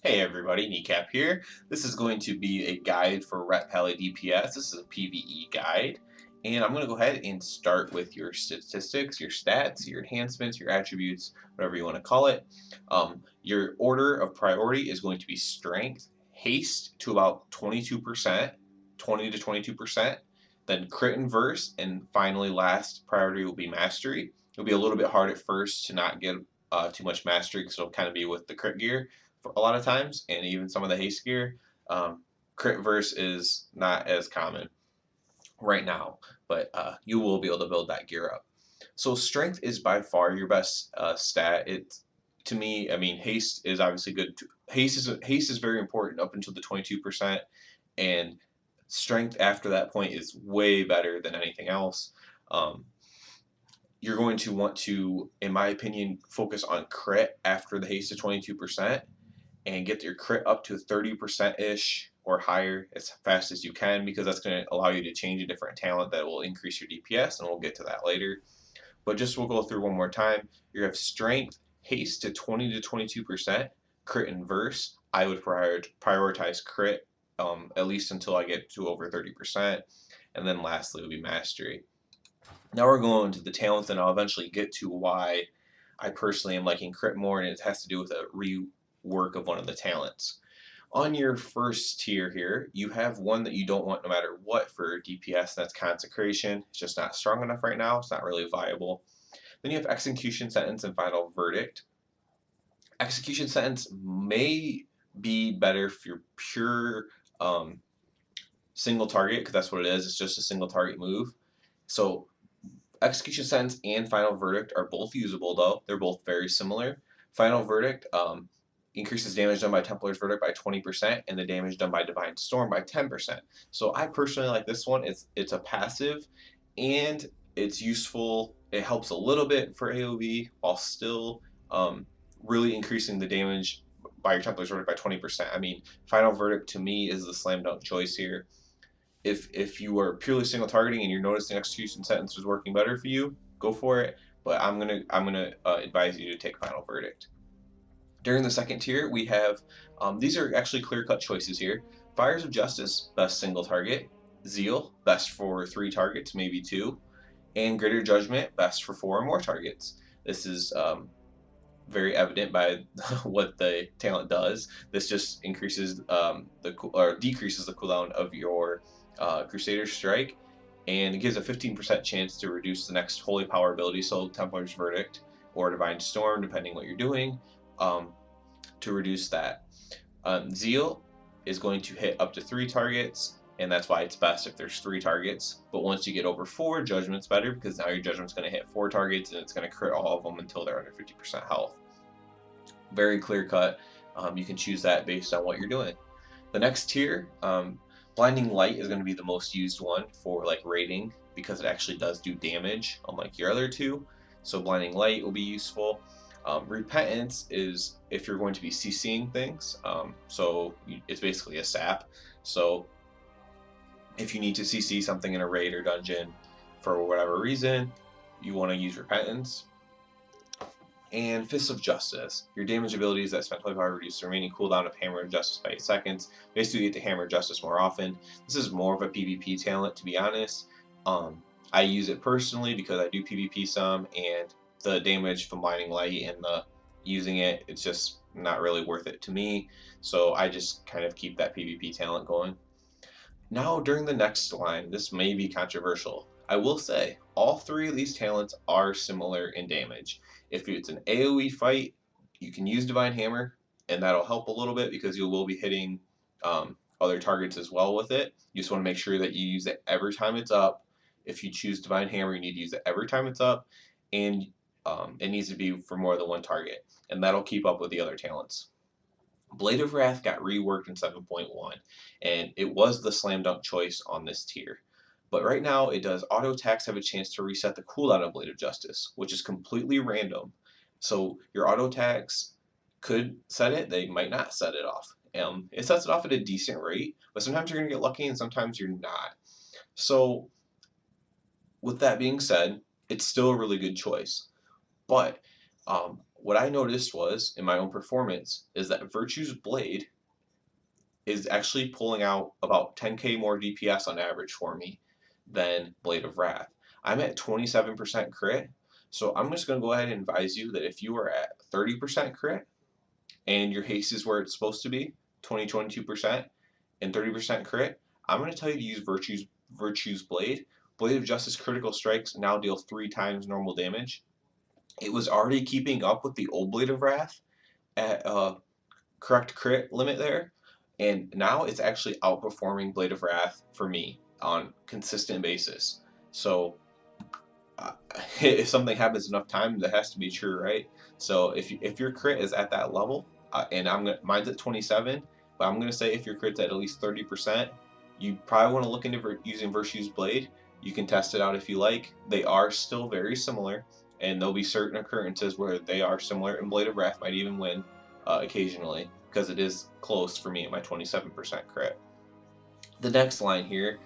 Hey everybody, Kneecap here. This is going to be a guide for Ret Paladin DPS. This is a PvE guide. And I'm going to go ahead and start with your statistics, your stats, your enhancements, your attributes, whatever you want to call it. Your order of priority is going to be strength, haste to about 22%, 20 to 22%, then crit and verse, and finally last priority will be mastery. It'll be a little bit hard at first to not get too much mastery because it'll kind of be with the crit gear for a lot of times, and even some of the haste gear. Crit verse is not as common right now, but you will be able to build that gear up. So strength is by far your best stat. To me, I mean, haste is obviously good. Haste is very important up until the 22%, and strength after that point is way better than anything else. Um, you're going to want to, in my opinion, focus on crit after the haste of 22% and get your crit up to 30% ish or higher as fast as you can, because that's going to allow you to change a different talent that will increase your DPS, and we'll get to that later. But just we'll go through one more time. You have strength, haste to 20 to 22%, crit and verse. I would prioritize crit at least until I get to over 30%. And then lastly would be mastery. Now we're going to the talents, and I'll eventually get to why I personally am liking crit more, and it has to do with a rework of one of the talents. On your first tier here, you have one that you don't want no matter what for DPS, and that's Consecration. It's just not strong enough right now. It's not really viable. Then you have Execution Sentence and Final Verdict. Execution Sentence may be better for your pure single target, because that's what it is. It's just a single target move. So Execution Sentence and Final Verdict are both usable, though. They're both very similar. Final Verdict increases damage done by Templar's Verdict by 20% and the damage done by Divine Storm by 10%. So I personally like this one. It's a passive, and it's useful. It helps a little bit for AoE while still really increasing the damage by your Templar's Verdict by 20%. I mean, Final Verdict to me is the slam dunk choice here. If you are purely single targeting and you're noticing Execution Sentence is working better for you, go for it. But I'm gonna advise you to take Final Verdict. During the second tier, we have these are actually clear-cut choices here. Fires of Justice, best single target. Zeal, best for 3 targets, maybe 2. And Greater Judgment, best for 4 or more targets. This is very evident by what the talent does. This just increases or decreases the cooldown of your Crusader Strike, and it gives a 15% chance to reduce the next Holy Power ability, so Templar's Verdict or Divine Storm, depending what you're doing, to reduce that. Zeal is going to hit up to 3 targets, and that's why it's best if there's 3 targets. But once you get over 4, Judgment's better, because now your Judgment's going to hit 4 targets, and it's going to crit all of them until they're under 50% health. Very clear cut. You can choose that based on what you're doing. The next tier, Blinding Light is going to be the most used one for like raiding, because it actually does do damage unlike your other two. So Blinding Light will be useful. Repentance is if you're going to be CCing things. It's basically a sap. So if you need to CC something in a raid or dungeon for whatever reason, you want to use Repentance. And Fist of Justice. Your damage abilities that spend 25 reduce the remaining cooldown of Hammer of Justice by 8 seconds. Basically, you get to Hammer of Justice more often. This is more of a PvP talent, to be honest. I use it personally because I do PvP some, and the damage from Blinding Light and the using it, it's just not really worth it to me. So I just kind of keep that PvP talent going. Now, during the next line, this may be controversial. I will say, all 3 of these talents are similar in damage. If it's an AoE fight, you can use Divine Hammer, and that'll help a little bit because you will be hitting other targets as well with it. You just want to make sure that you use it every time it's up. If you choose Divine Hammer, you need to use it every time it's up, and it needs to be for more than 1 target, and that'll keep up with the other talents. Blade of Wrath got reworked in 7.1, and it was the slam dunk choice on this tier. But right now, it does auto attacks have a chance to reset the cooldown of Blade of Justice, which is completely random. So your auto attacks could set it, they might not set it off. It sets it off at a decent rate, but sometimes you're going to get lucky and sometimes you're not. So with that being said, it's still a really good choice. But what I noticed was in my own performance is that Virtue's Blade is actually pulling out about 10k more DPS on average for me than Blade of Wrath. I'm at 27% crit, so I'm just going to go ahead and advise you that if you are at 30% crit and your haste is where it's supposed to be, 22% and 30% crit, I'm going to tell you to use Virtue's Blade. Blade of Justice critical strikes now deal 3 times normal damage. It was already keeping up with the old Blade of Wrath at correct crit limit there, and now it's actually outperforming Blade of Wrath for me on consistent basis. So if something happens enough times, that has to be true, right? So if your crit is at that level, and mine's at 27, but I'm gonna say if your crit's at least 30%, you probably want to look into using Virtue's Blade. You can test it out if you like. They are still very similar, and there'll be certain occurrences where they are similar, and Blade of Wrath might even win occasionally because it is close for me at my 27% crit. The next line here,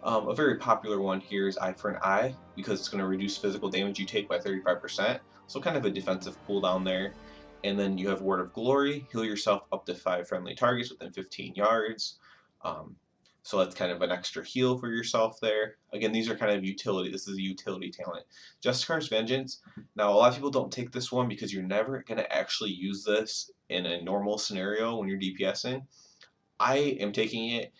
a very popular one here is Eye for an Eye because it's going to reduce physical damage you take by 35%, so kind of a defensive cooldown there. And then you have Word of Glory, heal yourself up to 5 friendly targets within 15 yards. So that's kind of an extra heal for yourself there. Again, these are kind of utility. This is a utility talent. Justicar's Vengeance. Now, a lot of people don't take this one because you're never going to actually use this in a normal scenario when you're DPSing. I am taking it,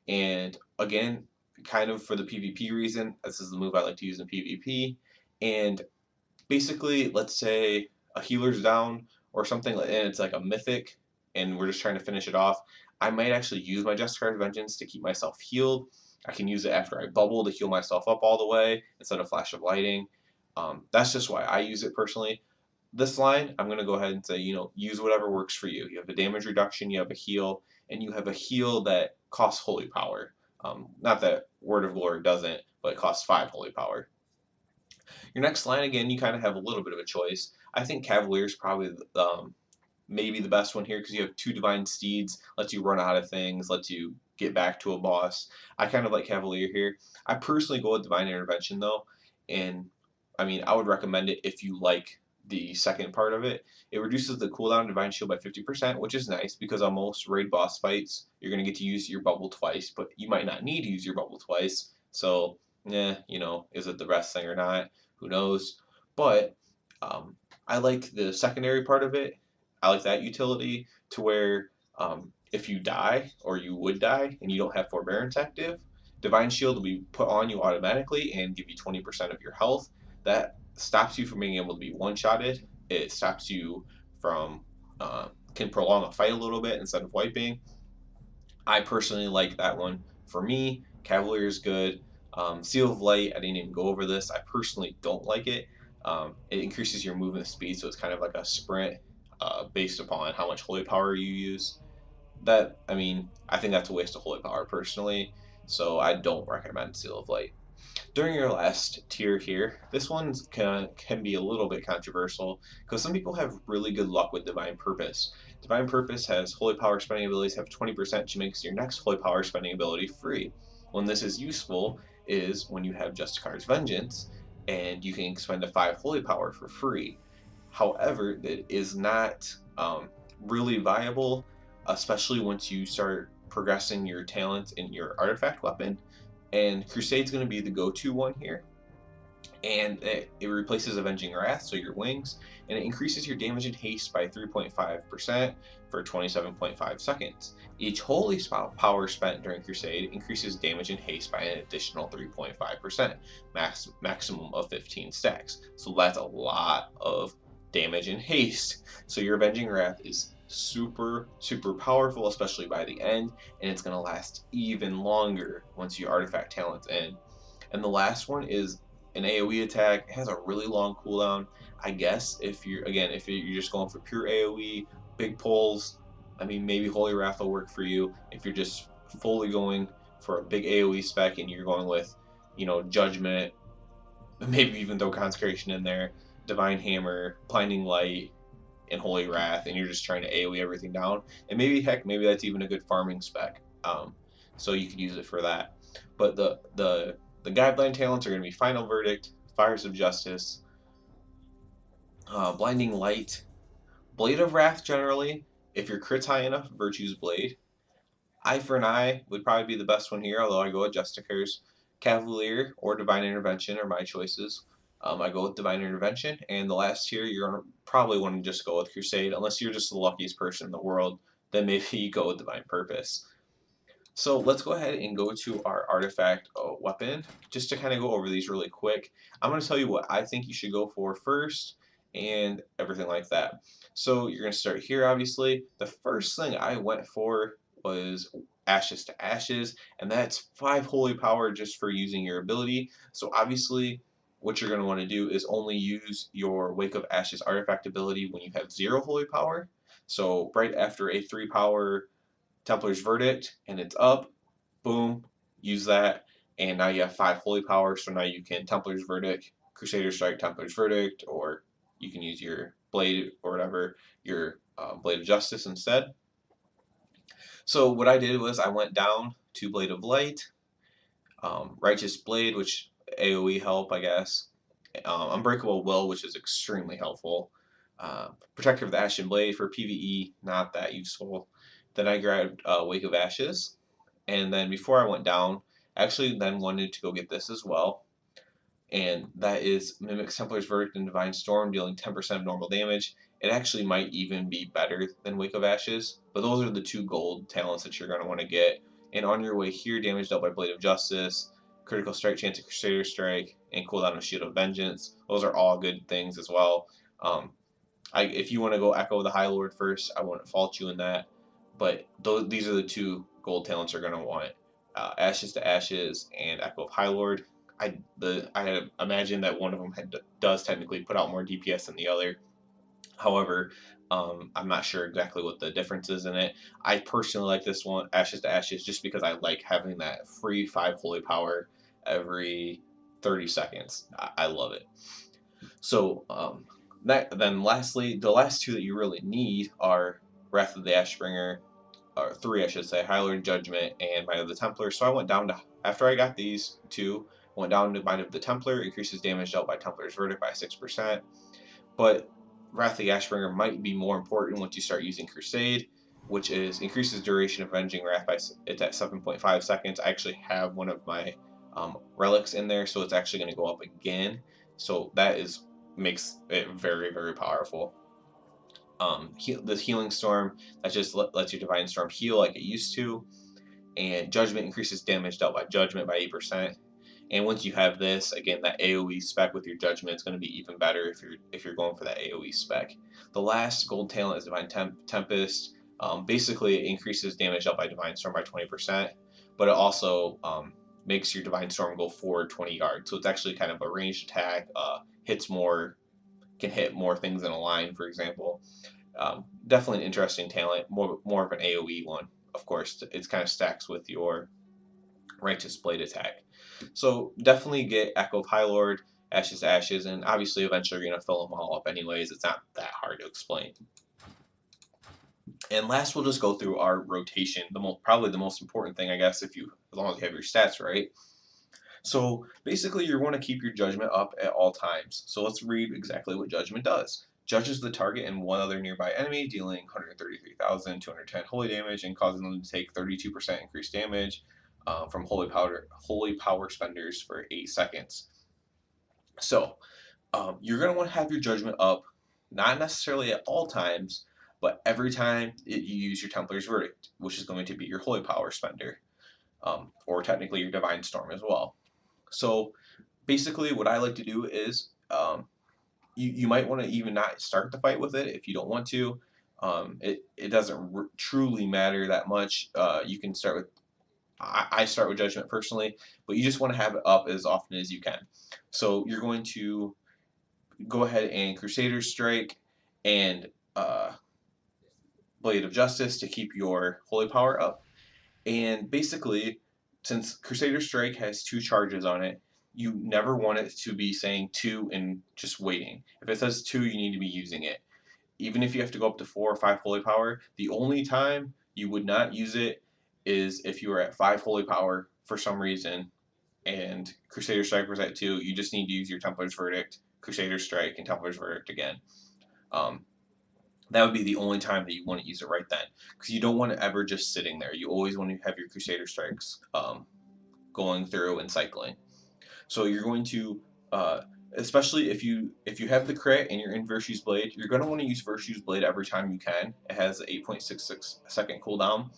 and again, kind of for the PvP reason. This is the move I like to use in PvP. And basically, let's say a healer's down or something, and it's like a mythic, and we're just trying to finish it off. I might actually use my Justicar's Vengeance to keep myself healed. I can use it after I bubble to heal myself up all the way instead of Flash of Lighting. That's just why I use it personally. This line, I'm going to go ahead and say, use whatever works for you. You have a damage reduction, you have a heal, and you have a heal that costs Holy Power. Not that Word of Glory doesn't, but it costs 5 Holy Power. Your next line, again, you kind of have a little bit of a choice. I think Cavalier is probably maybe the best one here because you have 2 Divine Steeds, lets you run out of things, lets you get back to a boss. I kind of like Cavalier here. I personally go with Divine Intervention though, and I mean I would recommend it if you like the second part of it. It reduces the cooldown Divine Shield by 50%, which is nice because on most raid boss fights you're going to get to use your bubble twice, but you might not need to use your bubble twice. So, is it the best thing or not? Who knows? But I like the secondary part of it. I like that utility to where if you die or you would die and you don't have Forbearance active, Divine Shield will be put on you automatically and give you 20% of your health. That stops you from being able to be one-shotted. It stops you from can prolong a fight a little bit instead of wiping. I personally like that one. For me, Cavalier is good. Seal of Light, I didn't even go over this. I personally don't like it. It increases your movement speed, so it's kind of like a sprint based upon how much holy power you use. I think that's a waste of holy power personally, so I don't recommend Seal of Light. During your last tier here, this one can be a little bit controversial because some people have really good luck with Divine Purpose. Divine Purpose has Holy Power spending abilities have 20%, which makes your next Holy Power spending ability free. When this is useful is when you have Justicar's Vengeance and you can spend a 5 Holy Power for free. However, it is not really viable, especially once you start progressing your talents in your artifact weapon. And Crusade's going to be the go-to one here. And it replaces Avenging Wrath, so your wings, and it increases your damage and haste by 3.5% for 27.5 seconds. Each holy power spent during Crusade increases damage and haste by an additional 3.5%, maximum of 15 stacks. So that's a lot of damage and haste. So your Avenging Wrath is super powerful, especially by the end, and it's going to last even longer once you artifact talents in. And the last one is an AoE attack. It has a really long cooldown. I guess if you're just going for pure AoE, big pulls, maybe Holy Wrath will work for you. If you're just fully going for a big AoE spec and you're going with, Judgment, maybe even throw Consecration in there, Divine Hammer, Blinding Light, and Holy Wrath, and you're just trying to AoE everything down. And maybe that's even a good farming spec. So you could use it for that. But the guideline talents are going to be Final Verdict, Fires of Justice, Blinding Light, Blade of Wrath generally, if your crit's high enough, Virtue's Blade. Eye for an Eye would probably be the best one here, although I go with Justicar's. Cavalier or Divine Intervention are my choices. I go with Divine Intervention, and the last tier you're gonna probably want to just go with Crusade, unless you're just the luckiest person in the world. Then maybe you go with Divine Purpose. So let's go ahead and go to our artifact weapon, just to kind of go over these really quick. I'm going to tell you what I think you should go for first and everything like that. So you're going to start here, obviously. The first thing I went for was Ashes to Ashes, and that's 5 Holy Power just for using your ability. So obviously, what you're going to want to do is only use your Wake of Ashes artifact ability when you have 0 Holy Power. So right after a 3 power Templar's Verdict, and it's up, boom, use that, and now you have 5 Holy Power, so now you can Templar's Verdict, Crusader Strike, Templar's Verdict, or you can use your Blade or whatever, your Blade of Justice instead. So what I did was I went down to Blade of Light, Righteous Blade, which AoE help, I guess, Unbreakable Will, which is extremely helpful, Protector of the Ashen Blade for PvE, not that useful. Then I grabbed Wake of Ashes, and then before I went down, I actually then wanted to go get this as well, and that is Mimic Templar's Verdict and Divine Storm, dealing 10% of normal damage. It actually might even be better than Wake of Ashes, but those are the 2 gold talents that you're going to want to get. And on your way here, damage dealt by Blade of Justice, critical strike chance of Crusader Strike, and cooldown of Shield of Vengeance. Those are all good things as well. If you want to go Echo of the High Lord first, I wouldn't fault you in that. But these are the 2 gold talents you're going to want. Ashes to Ashes and Echo of High Lord. I imagine that one of them does technically put out more DPS than the other. However, I'm not sure exactly what the difference is in it. I personally like this one, Ashes to Ashes, just because I like having that free 5 Holy Power every 30 seconds. I love it. So then lastly, the last 2 that you really need are Wrath of the Ashbringer, or 3 I should say, High Lord Judgment and Might of the Templar. So I went down to, after I got these 2, went down to Might of the Templar, increases damage dealt by Templar's Verdict by 6%. But Wrath of the Ashbringer might be more important once you start using Crusade, which is increases duration of Avenging Wrath by, it's at 7.5 seconds. I actually have one of my relics in there, so it's actually going to go up again. So that makes it very, very powerful. The Healing Storm, that just lets your Divine Storm heal like it used to, and Judgment increases damage dealt by Judgment by 8%. And once you have this, again, that AoE spec with your Judgment is going to be even better if you're going for that AoE spec. The last gold talent is Divine Tempest. Basically, it increases damage dealt by Divine Storm by 20%, but it also makes your Divine Storm go forward 20 yards. So it's actually kind of a ranged attack, can hit more things in a line, for example. Definitely an interesting talent, more of an AoE one. Of course, it's kind of stacks with your Righteous Blade attack. So definitely get Echo of High Lord, Ashes to Ashes, and obviously eventually you're going to fill them all up anyways. It's not that hard to explain. And last, we'll just go through our rotation, probably the most important thing, I guess, as long as you have your stats right. So basically, you want to keep your Judgment up at all times. So let's read exactly what Judgment does. Judges the target and one other nearby enemy, dealing 133,210 holy damage and causing them to take 32% increased damage from holy power spenders for 8 seconds. So you're going to want to have your Judgment up, not necessarily at all times, but every time you use your Templar's Verdict, which is going to be your holy power spender, or technically your Divine Storm as well. So basically what I like to do is you might want to even not start the fight with it if you don't want to. It doesn't truly matter that much. You can start with, I start with Judgment personally, but you just want to have it up as often as you can. So you're going to go ahead and Crusader Strike and Blade of Justice to keep your holy power up. And basically, since Crusader Strike has 2 charges on it, you never want it to be saying 2 and just waiting. If it says 2, you need to be using it. Even if you have to go up to 4 or 5 holy power, the only time you would not use it is if you were at 5 holy power for some reason and Crusader Strike was at 2. You just need to use your Templar's Verdict, Crusader Strike, and Templar's Verdict again. that would be the only time that you want to use it right then, because you don't want it ever just sitting there. You always want to have your Crusader Strikes going through and cycling. So you're going to, uh, especially if you have the crit and you're in Virtue's Blade, you're going to want to use Virtue's Blade every time you can. It has an 8.66 second cooldown.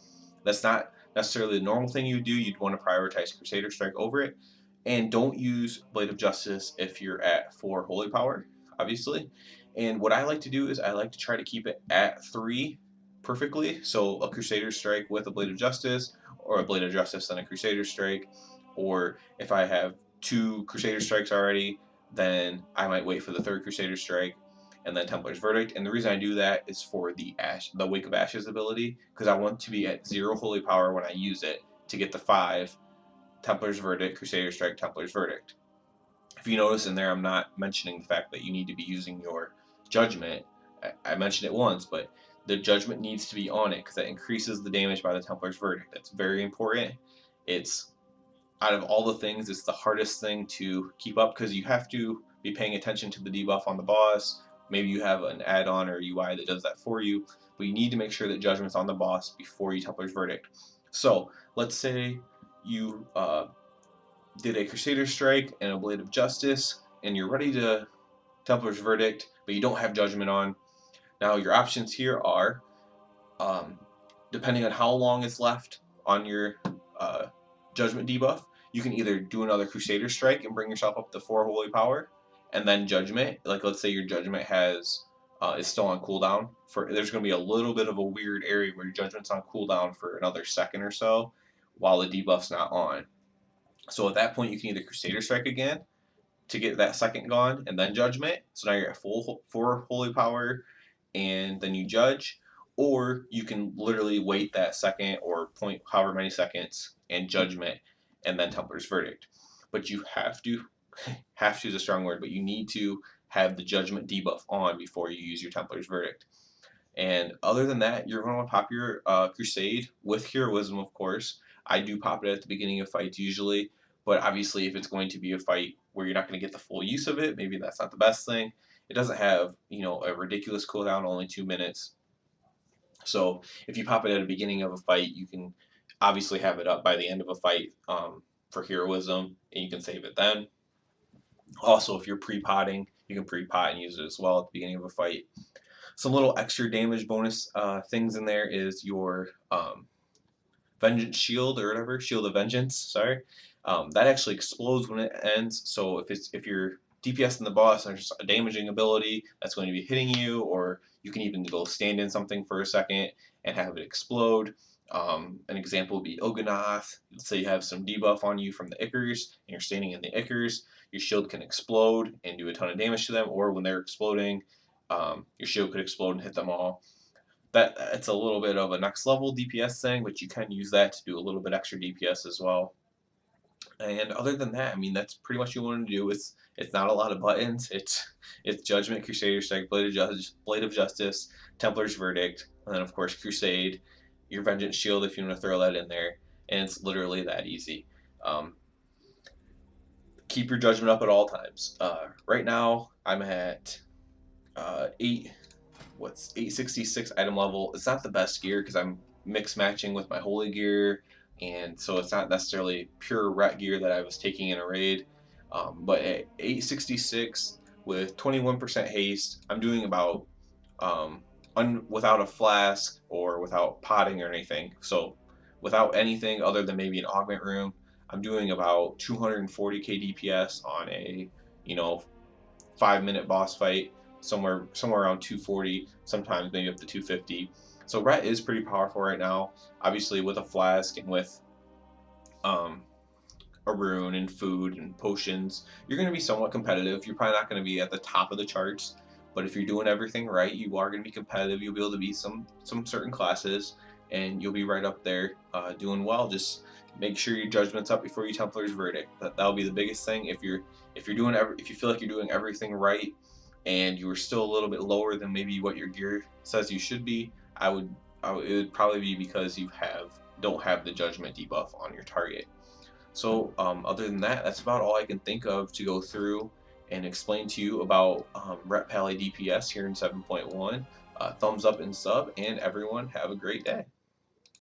That's not necessarily the normal thing you would do. You'd want to prioritize Crusader Strike over it. And don't use Blade of Justice if you're at 4 Holy Power, obviously. And what I like to do is I like to try to keep it at 3 perfectly. So a Crusader Strike with a Blade of Justice, or a Blade of Justice and a Crusader Strike. Or if I have 2 Crusader Strikes already, then I might wait for the 3rd Crusader Strike and then Templar's Verdict. And the reason I do that is for the Wake of Ashes ability, because I want to be at 0 Holy Power when I use it to get the 5 Templar's Verdict, Crusader Strike, Templar's Verdict. If you notice in there, I'm not mentioning the fact that you need to be using your Judgment. I mentioned it once, but the Judgment needs to be on it because that increases the damage by the Templar's Verdict. That's very important. It's, out of all the things, it's the hardest thing to keep up because you have to be paying attention to the debuff on the boss. Maybe you have an add-on or UI that does that for you, but you need to make sure that Judgment's on the boss before you Templar's Verdict. So let's say you did a Crusader Strike and a Blade of Justice, and you're ready to Templar's Verdict, but you don't have Judgment on. Now your options here are, depending on how long is left on your Judgment debuff, you can either do another Crusader Strike and bring yourself up to 4 Holy Power, and then Judgment. Like let's say your Judgment has is still on cooldown. There's going to be a little bit of a weird area where your Judgment's on cooldown for another second or so, while the debuff's not on. So at that point, you can either Crusader Strike again to get that second gone, and then Judgment. So now you're at full 4 Holy Power, and then you Judge. Or you can literally wait that second or point however many seconds and Judgment, and then Templar's Verdict. But you have to is a strong word, but you need to have the Judgment debuff on before you use your Templar's Verdict. And other than that, you're going to pop your Crusade with Heroism, of course. I do pop it at the beginning of fights usually, but obviously if it's going to be a fight where you're not going to get the full use of it, maybe that's not the best thing. It doesn't have, a ridiculous cooldown, only 2 minutes. So if you pop it at the beginning of a fight, you can obviously have it up by the end of a fight for Heroism, and you can save it then. Also, if you're pre-potting, you can pre-pot and use it as well at the beginning of a fight. Some little extra damage bonus things in there is your Vengeance Shield or whatever, Shield of Vengeance, sorry. That actually explodes when it ends, so if you're DPS in the boss and there's a damaging ability that's going to be hitting you, or you can even go stand in something for a second and have it explode. An example would be Oganath. Let's say you have some debuff on you from the Ichors, and you're standing in the Ichors, your shield can explode and do a ton of damage to them, or when they're exploding, your shield could explode and hit them all. It's a little bit of a next level DPS thing, but you can use that to do a little bit extra DPS as well. And other than that, I mean, that's pretty much what you want to do. It's not a lot of buttons. It's Judgment, Crusader Strike, Blade of Justice, Templar's Verdict, and then of course Crusade, your Vengeance Shield if you want to throw that in there, and it's literally that easy. Keep your Judgment up at all times. Right now, I'm at 866 item level. It's not the best gear because I'm mix matching with my holy gear, and so it's not necessarily pure ret gear that I was taking in a raid. But at 866 with 21% haste, I'm doing about without a flask or without potting or anything. So without anything other than maybe an augment room, I'm doing about 240k DPS on a 5-minute boss fight. Somewhere around 240, sometimes maybe up to 250. So Ret is pretty powerful right now. Obviously with a flask and with a rune and food and potions, you're going to be somewhat competitive. You're probably not going to be at the top of the charts, but if you're doing everything right, you are going to be competitive. You'll be able to beat some certain classes, and you'll be right up there doing well. Just make sure your Judgment's up before you Templar's Verdict. That'll be the biggest thing. If you feel like you're doing everything right, and you were still a little bit lower than maybe what your gear says you should be, it would probably be because you don't have the Judgment debuff on your target. So other than that, that's about all I can think of to go through and explain to you about Ret Paladin DPS here in 7.1. thumbs up and sub, and everyone have a great day.